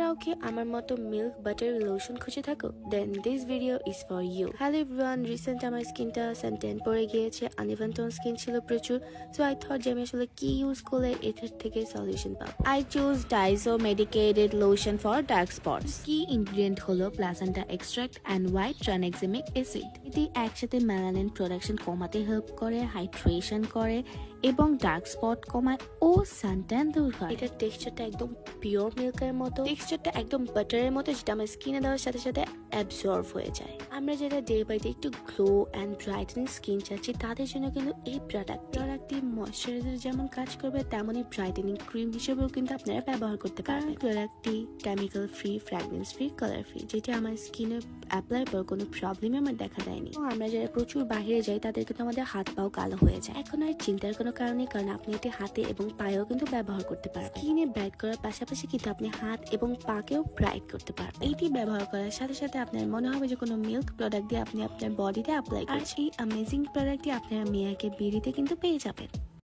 তোমরাও কি আমার মতো মিল্ক বাটার লোশন খুঁজে থাকো? Then this video is for you. Hello everyone, recent আমার স্কিনটা সানট্যান পড়ে গিয়েছে, আনইভেন টোন স্কিন ছিল প্রচুর। সো আই থট যে আমি আসলে কি ইউজ করলে এটার থেকে সলিউশন পাবো। I choose Daiso medicated lotion for dark spots. Key ingredient হলো placenta extract and white tranexamic acid. এটি একসাথে মেলানিন প্রোডাকশন কমাতে হেল্প করে, হাইড্রেশন করে এবং ডার্ক স্পট কমায় ও সানট্যান দূর হয়। এটার টেক্সচারটা একদম পিওর মিল্কের মতো, টেক্সচারটা একদম বাটারের মতো, যেটা আমার স্কিনে দেওয়ার সাথে সাথে অ্যাবজর্ব হয়ে যায়। আমরা যারা ডে বাই ডে একটু গ্লো অ্যান্ড ব্রাইটেনিং স্কিন চাচ্ছি তাদের জন্য কিন্তু এই প্রোডাক্টটি ময়শ্চারাইজার যেমন কাজ করবে তেমনই ব্রাইটেনিং ক্রিম হিসেবেও কিন্তু আপনারা ব্যবহার করতে পারবেন। প্রোডাক্টটি chemical free, fragrance free, colour free, যেটা আমার স্কিনে অ্যাপ্লাই পর কোনো প্রবলেমই আমার দেখা দেয়নি। আমরা যারা প্রচুর বাইরে যাই তাদের কিন্তু আমাদের হাত পাও কালো হয়ে যায়। এখন আর চিন্তার কোনো কারণে, কারণ আপনি এটি হাতে এবং পায়েও কিন্তু ব্যবহার করতে পারবেন। স্কিনে ব্রাইট করার পাশাপাশি কিন্তু আপনি হাত এবং পাকেও ব্রাইট করতে পারবেন। এইটি ব্যবহার করার সাথে সাথে আপনার মনে হবে যে কোনো মিল্ক প্রোডাক্ট দিয়ে আপনি আপনার বডিতে অ্যাপ্লাই করছেন। আর এই অ্যামেজিং প্রোডাক্টটি আপনারা মিয়াকে বিড়িতে কিন্তু পেয়ে যাবেন।